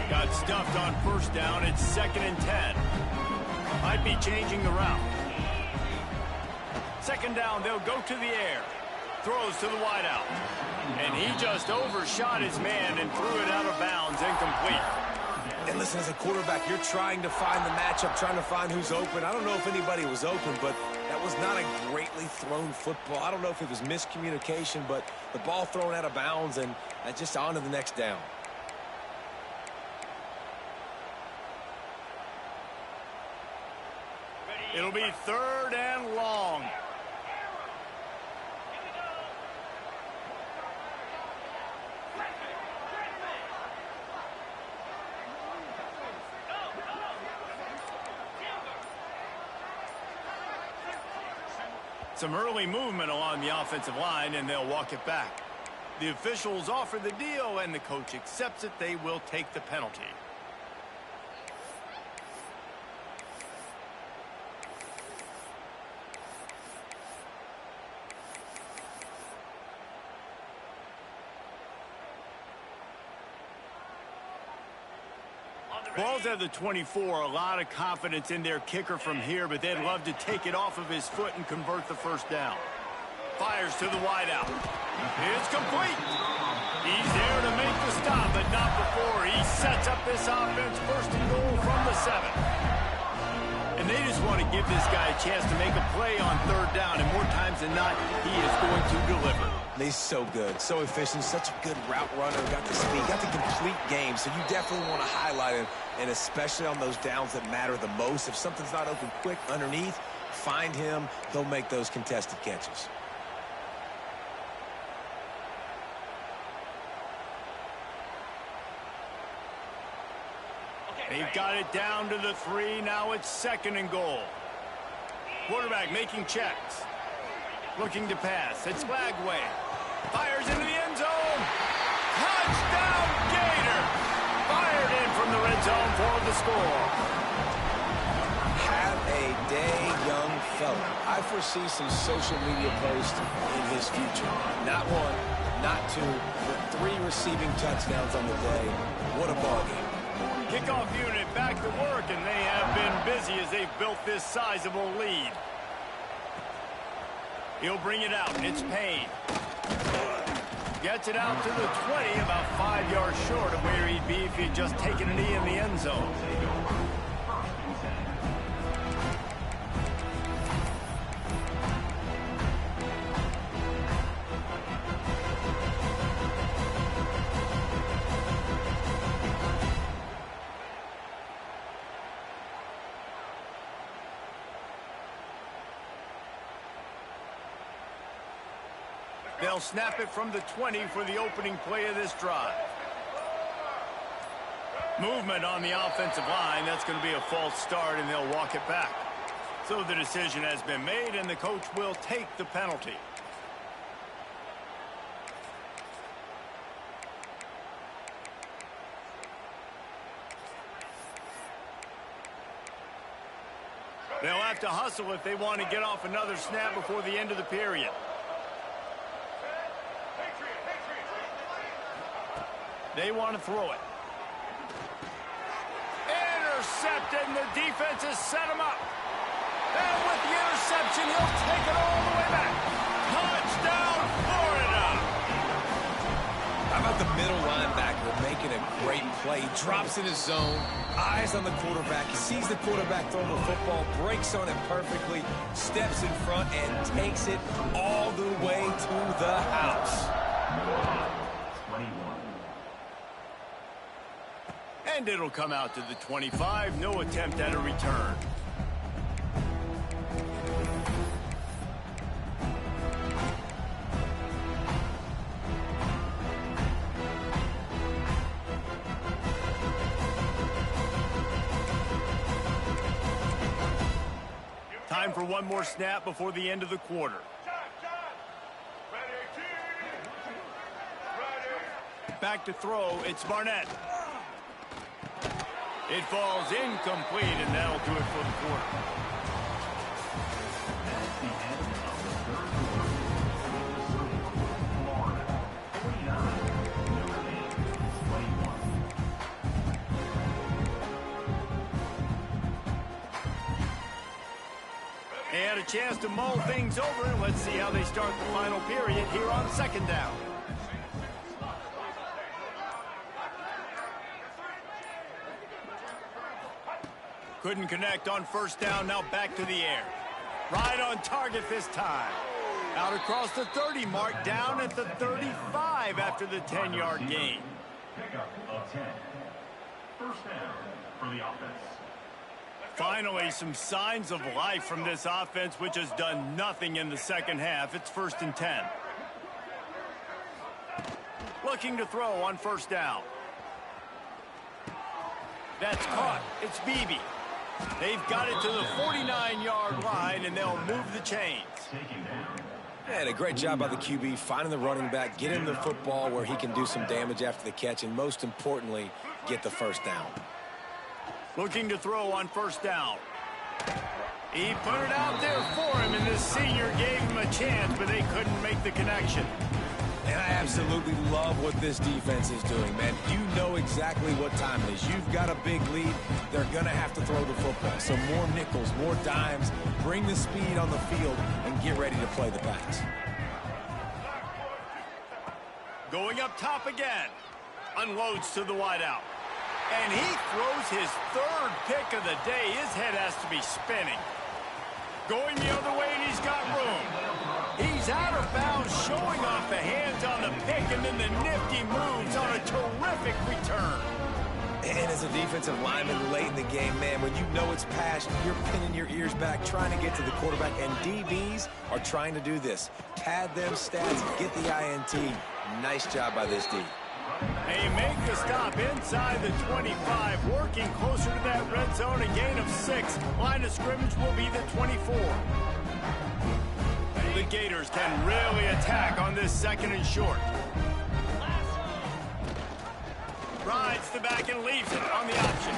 Got stuffed on first down. It's 2nd and 10. Might be changing the route. 2nd down, they'll go to the air. Throws to the wideout. And he just overshot his man and threw it out of bounds, incomplete. And listen, as a quarterback, you're trying to find the matchup, trying to find who's open. I don't know if anybody was open, but that was not a greatly thrown football. I don't know if it was miscommunication, but the ball thrown out of bounds and just on to the next down. It'll be 3rd and long. Some early movement along the offensive line, and they'll walk it back. The officials offer the deal, and the coach accepts it. They will take the penalty. Ball's at the 24. A lot of confidence in their kicker from here, but they'd love to take it off of his foot and convert the first down. Fires to the wideout. It's complete. He's there to make the stop, but not before he sets up this offense. First and goal from the 7. And they just want to give this guy a chance to make a play on third down, and more times than not, he is going to deliver. He's so good, so efficient, such a good route runner, got the speed, got the complete game, so you definitely want to highlight him, and especially on those downs that matter the most. If something's not open quick underneath, find him. He'll make those contested catches. They've got it down to the 3. Now it's second and goal. Quarterback making checks. Looking to pass. It's Lagway. Fires into the end zone. Touchdown, Gator. Fired in from the red zone for the score. Have a day, young fella. I foresee some social media posts in his future. Not 1, not 2, but 3 receiving touchdowns on the day. What a ball game. Kickoff unit back to work, and they have been busy as they've built this sizable lead. He'll bring it out. It's Payne. Gets it out to the 20, about 5 yards short of where he'd be if he'd just taken a knee in the end zone. They'll snap it from the 20 for the opening play of this drive. Movement on the offensive line. That's going to be a false start, and they'll walk it back. So the decision has been made, and the coach will take the penalty. They'll have to hustle if they want to get off another snap before the end of the period. They want to throw it. Intercepted, and the defense has set him up. And with the interception, he'll take it all the way back. Touchdown, Florida! How about the middle linebacker making a great play? He drops in his zone, eyes on the quarterback. He sees the quarterback throw the football, breaks on it perfectly, steps in front, and takes it all the way to the house. 21. And it'll come out to the 25. No attempt at a return. Time for one more snap before the end of the quarter. Back to throw. It's Barnett. It falls incomplete, and that'll do it for the quarter. That's the end of the third quarter. Florida, 49. Notre Dame, 21. They had a chance to mull things over. Let's see how they start the final period here on second down. Couldn't connect on first down. Now back to the air. Right on target this time. Out across the 30 mark, down at the 35 after the 10-yard gain. Pickup of 10. First down for the offense. Finally, some signs of life from this offense, which has done nothing in the second half. It's 1st and 10. Looking to throw on first down. That's caught. It's Beebe. They've got it to the 49-yard line, and they'll move the chains. And a great job by the QB finding the running back, getting the football where he can do some damage after the catch, and most importantly, get the first down. Looking to throw on first down. He put it out there for him, and the senior gave him a chance, but they couldn't make the connection. And I absolutely love what this defense is doing, man. You know exactly what time it is. You've got a big lead. They're going to have to throw the football. So more nickels, more dimes. Bring the speed on the field and get ready to play the pass. Going up top again. Unloads to the wideout. And he throws his third pick of the day. His head has to be spinning. Going the other way, and he's got room. He's out of bounds, showing off the hands on the pick, and then the nifty moves on a terrific return. And as a defensive lineman late in the game, man, when you know it's passed, you're pinning your ears back, trying to get to the quarterback, and DBs are trying to do this. Pad them stats, get the INT. Nice job by this D. They make the stop inside the 25, working closer to that red zone, a gain of 6. Line of scrimmage will be the 24. The Gators can really attack on this second and short. Rides the back and leaves it on the option.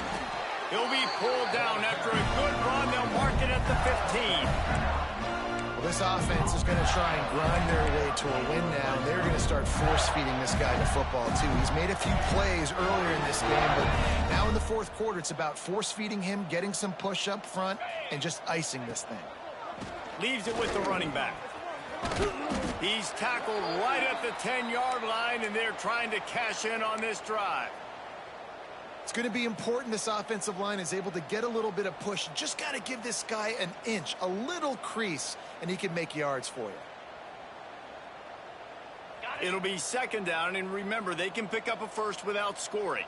He'll be pulled down after a good run. They'll mark it at the 15. Well, this offense is going to try and grind their way to a win now, and they're going to start force-feeding this guy the football, too. He's made a few plays earlier in this game, but now in the fourth quarter, it's about force-feeding him, getting some push up front, and just icing this thing. Leaves it with the running back. He's tackled right at the 10-yard line, and they're trying to cash in on this drive. It's going to be important this offensive line is able to get a little bit of push. Just got to give this guy an inch, a little crease, and he can make yards for you. It'll be second down, and remember, they can pick up a first without scoring.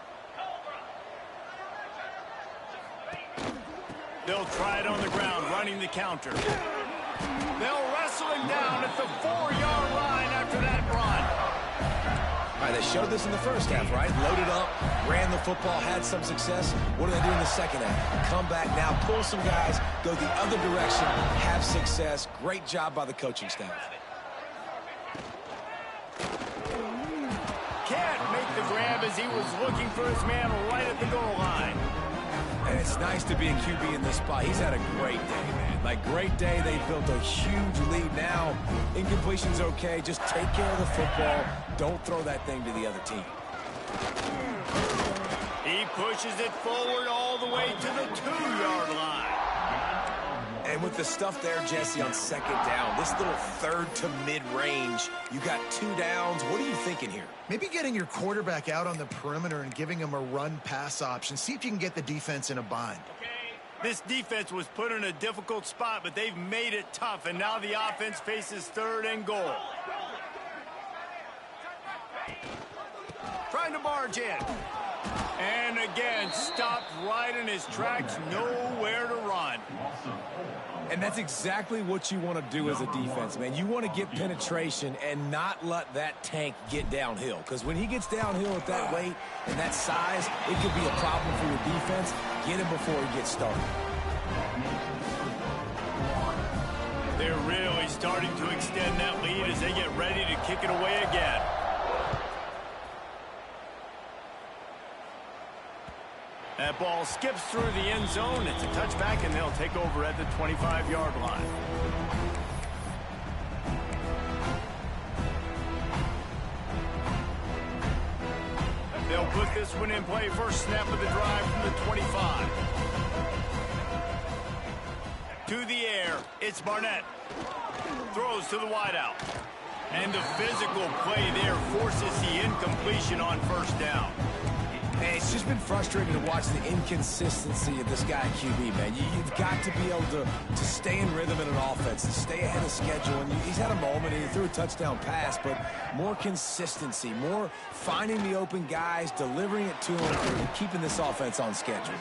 They'll try it on the ground, running the counter. They'll wrestle him down at the 4-yard line after that run. All right, they showed this in the first half, right? Loaded up, ran the football, had some success. What do they do in the second half? Come back now, pull some guys, go the other direction, have success. Great job by the coaching staff. Can't make the grab as he was looking for his man right at the goal line. And it's nice to be a QB in this spot. He's had a great day, man. Like, great day. They built a huge lead now. Incompletion's okay. Just take care of the football. Don't throw that thing to the other team. He pushes it forward all the way to the 2-yard line. And with the stuff there, Jesse, on second down, this little third to mid-range, you got 2 downs. What are you thinking here? Maybe getting your quarterback out on the perimeter and giving him a run-pass option. See if you can get the defense in a bind. This defense was put in a difficult spot, but they've made it tough, and now the offense faces third and goal. Trying to barge in. And again, stopped right in his tracks, nowhere to run. And that's exactly what you want to do as a defense, man. You want to get penetration and not let that tank get downhill. Because when he gets downhill at that weight and that size, it could be a problem for your defense. Get him before he gets started. They're really starting to extend that lead as they get ready to kick it away again. That ball skips through the end zone. It's a touchback, and they'll take over at the 25-yard line. They'll put this one in play. First snap of the drive from the 25. To the air, it's Barnett. Throws to the wideout. And the physical play there forces the incompletion on first down. Man, it's just been frustrating to watch the inconsistency of this guy at QB, man. You've got to be able to stay in rhythm in an offense, to stay ahead of schedule. And he's had a moment, and he threw a touchdown pass, but more consistency, more finding the open guys, delivering it to him, and keeping this offense on schedule.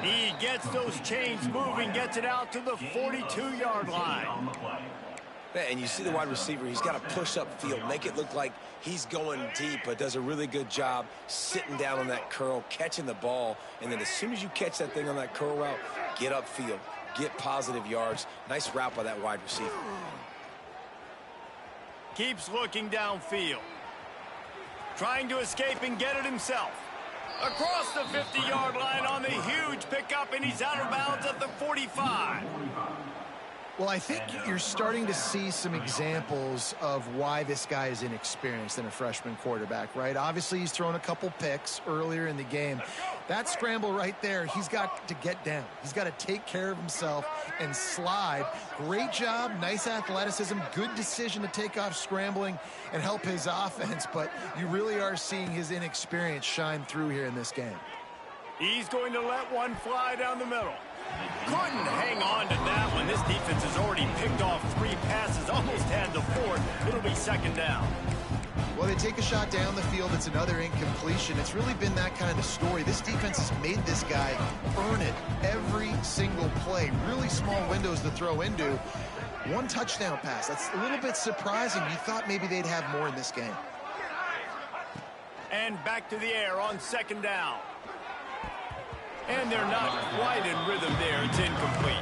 He gets those chains moving, gets it out to the 42-yard line. And you see the wide receiver, he's got to push up field, make it look like he's going deep, but does a really good job sitting down on that curl, catching the ball, and then as soon as you catch that thing on that curl route, get upfield, get positive yards. Nice route by that wide receiver. Keeps looking downfield. Trying to escape and get it himself. Across the 50-yard line on the huge pickup, and he's out of bounds at the 45. Well, I think you're starting to see some examples of why this guy is inexperienced in a freshman quarterback, right? Obviously, he's thrown a couple picks earlier in the game. That scramble right there, he's got to get down. He's got to take care of himself and slide. Great job, nice athleticism, good decision to take off scrambling and help his offense, but you really are seeing his inexperience shine through here in this game. He's going to let one fly down the middle. Couldn't hang on to that one. This defense has already picked off 3 passes, almost had the 4th. It'll be second down. Well, they take a shot down the field. It's another incompletion. It's really been that kind of story. This defense has made this guy earn it every single play. Really small windows to throw into. 1 touchdown pass. That's a little bit surprising. You thought maybe they'd have more in this game. And back to the air on second down. And they're not quite in rhythm there. It's incomplete.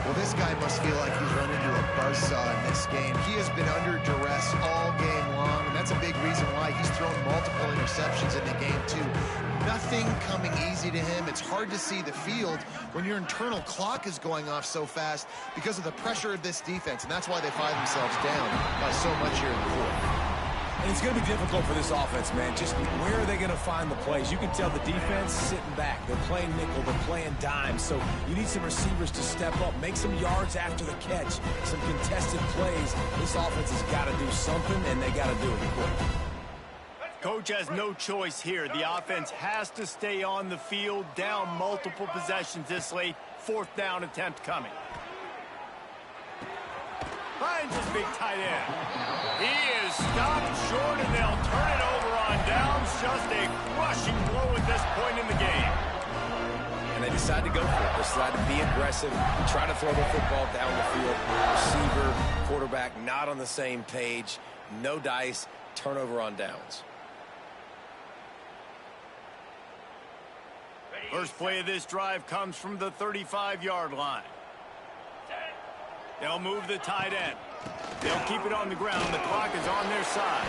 Well, this guy must feel like he's run into a buzzsaw in this game. He has been under duress all game long, and that's a big reason why he's thrown multiple interceptions in the game, too. Nothing coming easy to him. It's hard to see the field when your internal clock is going off so fast because of the pressure of this defense, and that's why they find themselves down by so much here in the 4th. And it's going to be difficult for this offense, man. Just where are they going to find the plays? You can tell the defense sitting back. They're playing nickel. They're playing dime. So you need some receivers to step up, make some yards after the catch, some contested plays. This offense has got to do something, and they got to do it quick. Coach has no choice here. The offense has to stay on the field, down multiple possessions this late. 4th down attempt coming. Finds his big tight end. He is stopped short, and they'll turn it over on downs. Just a crushing blow at this point in the game. And they decide to go for it. They decide to be aggressive, try to throw the football down the field. Receiver, quarterback, not on the same page. No dice, turnover on downs. First play of this drive comes from the 35-yard line. They'll move the tight end. They'll keep it on the ground. The clock is on their side.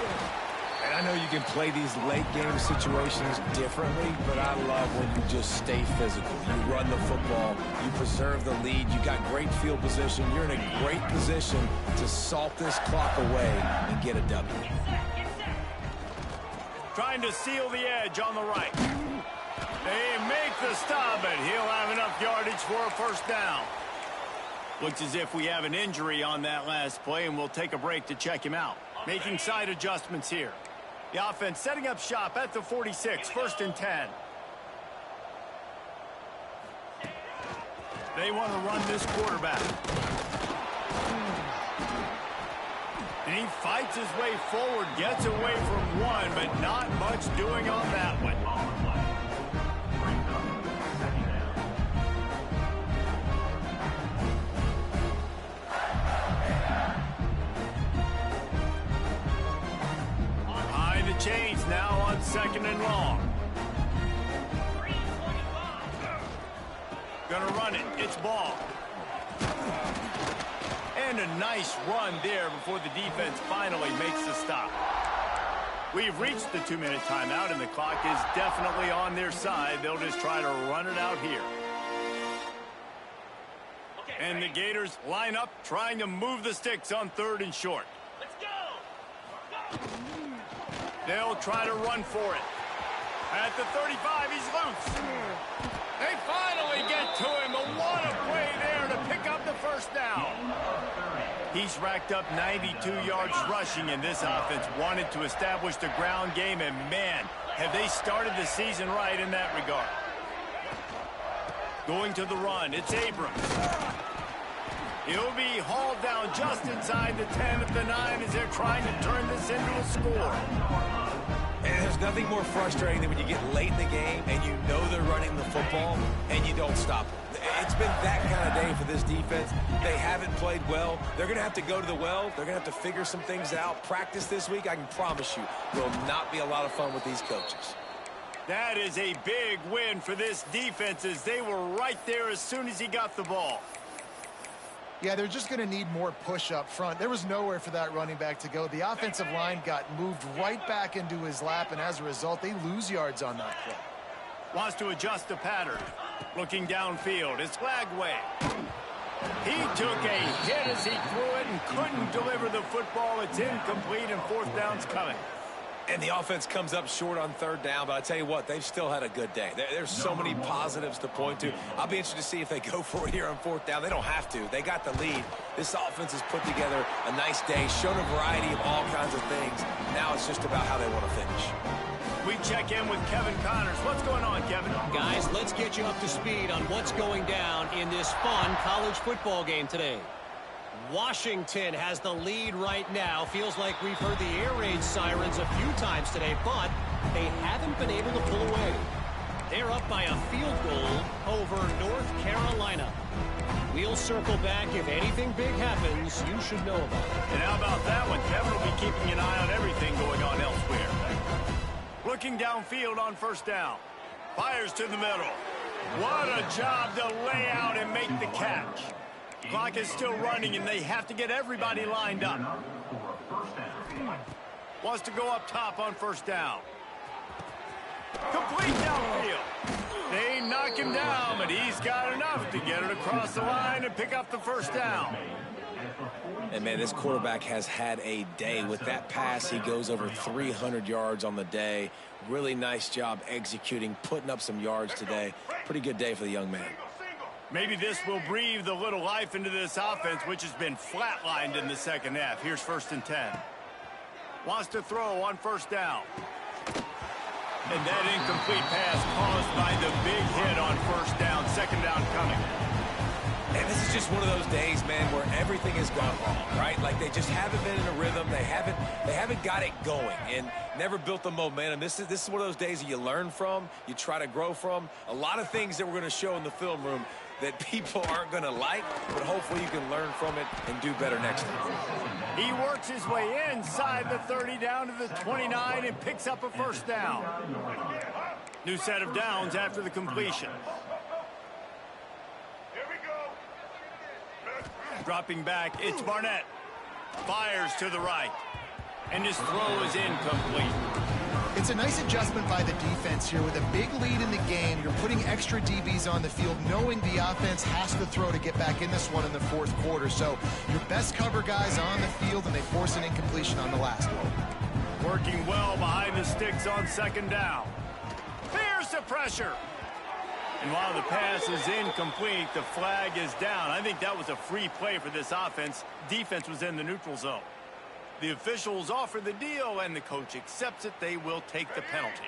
And I know you can play these late-game situations differently, but I love when you just stay physical. You run the football. You preserve the lead. You got great field position. You're in a great position to salt this clock away and get a W. Trying to seal the edge on the right. They make the stop, but he'll have enough yardage for a first down. Looks as if we have an injury on that last play, and we'll take a break to check him out. Making side adjustments here. The offense setting up shop at the 46, 1st and 10. They want to run this quarterback. And he fights his way forward, gets away from one, but not much doing on that one. Chains now on 2nd and long. Gonna run it. It's ball. And a nice run there before the defense finally makes the stop. We've reached the 2-minute timeout, and the clock is definitely on their side. They'll just try to run it out here. And the Gators line up, trying to move the sticks on 3rd and short. They'll try to run for it. At the 35, he's loose. They finally get to him. But what a play there to pick up the first down. He's racked up 92 yards rushing, and this offense wanted to establish the ground game, and man, have they started the season right in that regard. Going to the run, it's Abrams. He'll be hauled down just inside the 10 at the 9 as they're trying to turn this into a score. And there's nothing more frustrating than when you get late in the game and you know they're running the football and you don't stop them. It's been that kind of day for this defense. They haven't played well. They're going to have to go to the well. They're going to have to figure some things out. Practice this week, I can promise you, will not be a lot of fun with these coaches. That is a big win for this defense as they were right there as soon as he got the ball. Yeah, they're just going to need more push up front. There was nowhere for that running back to go. The offensive line got moved right back into his lap, and as a result, they lose yards on that play. Wants to adjust the pattern. Looking downfield, it's Flagway. He took a hit as he threw it and couldn't deliver the football. It's incomplete, and fourth down's coming. And the offense comes up short on third down, but I tell you what, they've still had a good day. There's so many positives to point to. I'll be interested to see if they go for it here on fourth down. They don't have to. They got the lead. This offense has put together a nice day, shown a variety of all kinds of things. Now it's just about how they want to finish. We check in with Kevin Connors. What's going on, Kevin? Guys, let's get you up to speed on what's going down in this fun college football game today. Washington has the lead right now. Feels like we've heard the air raid sirens a few times today, but they haven't been able to pull away. They're up by a field goal over North Carolina. We'll circle back. If anything big happens, you should know about it. And how about that one? Kevin will be keeping an eye on everything going on elsewhere. Looking downfield on first down. Fires to the middle. What a job to lay out and make the catch. Clock is still running, and they have to get everybody lined up. Wants to go up top on first down. Complete downfield. They knock him down, but he's got enough to get it across the line and pick up the first down. And, man, this quarterback has had a day. With that pass, he goes over 300 yards on the day. Really nice job executing, putting up some yards today. Pretty good day for the young man. Maybe this will breathe a little life into this offense, which has been flatlined in the second half. Here's 1st and 10. Wants to throw on first down. And that incomplete pass caused by the big hit on first down. Second down coming. And this is just one of those days, man, where everything has gone wrong, right? Like they just haven't been in a rhythm. They haven't got it going and never built the momentum. This is one of those days that you learn from, you try to grow from. A lot of things that we're going to show in the film room that people aren't going to like, but hopefully you can learn from it and do better next time. He works his way inside the 30 down to the 29 and picks up a first down. New set of downs after the completion. Dropping back, it's Barnett. Fires to the right. And his throw is incomplete. It's a nice adjustment by the defense here. With a big lead in the game, you're putting extra DBs on the field, knowing the offense has to throw to get back in this one in the fourth quarter. So your best cover guys on the field, and they force an incompletion on the last one. Working well behind the sticks on second down. Fears the pressure. And while the pass is incomplete, the flag is down. I think that was a free play for this offense. Defense was in the neutral zone. The officials offer the deal, and the coach accepts it. They will take the penalty.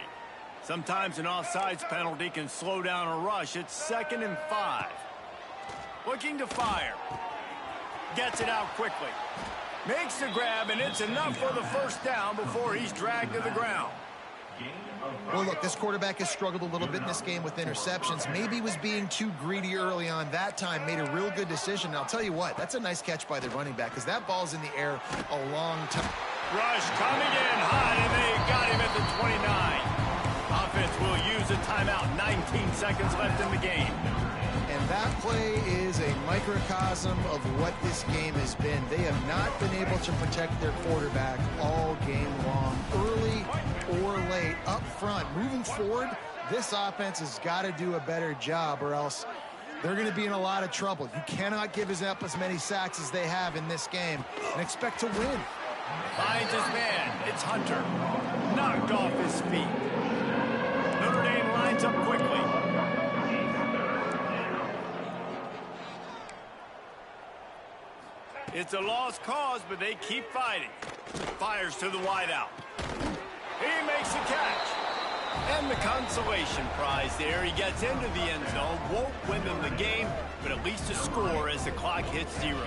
Sometimes an offsides penalty can slow down a rush. It's 2nd and 5. Looking to fire. Gets it out quickly. Makes the grab, and it's enough for the first down before he's dragged to the ground. Well, look, this quarterback has struggled a little bit in this game with interceptions. Maybe he was being too greedy early on. That time made a real good decision. And I'll tell you what, that's a nice catch by the running back because that ball's in the air a long time. Rush coming in hot, and they got him at the 29. Offense will use a timeout. 19 seconds left in the game. And that play is a microcosm of what this game has been. They have not been able to protect their quarterback all game long, early or late, up front. Moving forward, this offense has got to do a better job or else they're going to be in a lot of trouble. You cannot give up as many sacks as they have in this game and expect to win. Finds his man. It's Hunter. Knocked off his feet. Notre Dame lines up quickly. It's a lost cause, but they keep fighting. Fires to the wideout. He makes the catch. And the consolation prize there. He gets into the end zone. Won't win them the game, but at least a score as the clock hits 0.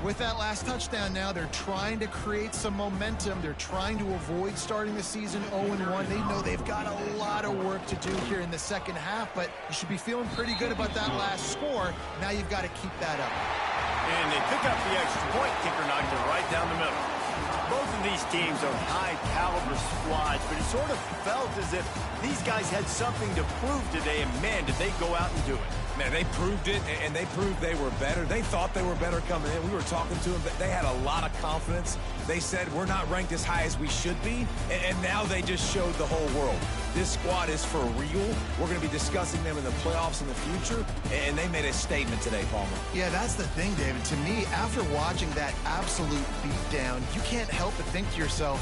With that last touchdown now, they're trying to create some momentum. They're trying to avoid starting the season 0-1. They know they've got a lot of work to do here in the second half, but you should be feeling pretty good about that last score. Now you've got to keep that up. And they pick up the extra point. Kicker knocked it right down the middle. Both of these teams are high-caliber squads, but it sort of felt as if these guys had something to prove today, and man, did they go out and do it. Man, they proved it, and they proved they were better. They thought they were better coming in. We were talking to them, but they had a lot of confidence. They said, we're not ranked as high as we should be, and now they just showed the whole world. This squad is for real. We're going to be discussing them in the playoffs in the future, and they made a statement today, Palmer. Yeah, that's the thing, David. To me, after watching that absolute beatdown, you can't help but think to yourself,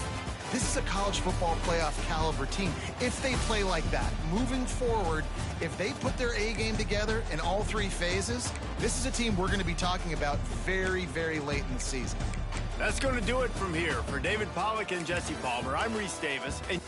this is a college football playoff caliber team. If they play like that, moving forward, if they put their A game together in all three phases, this is a team we're going to be talking about very, very late in the season. That's going to do it from here. For David Pollack and Jesse Palmer, I'm Reese Davis. And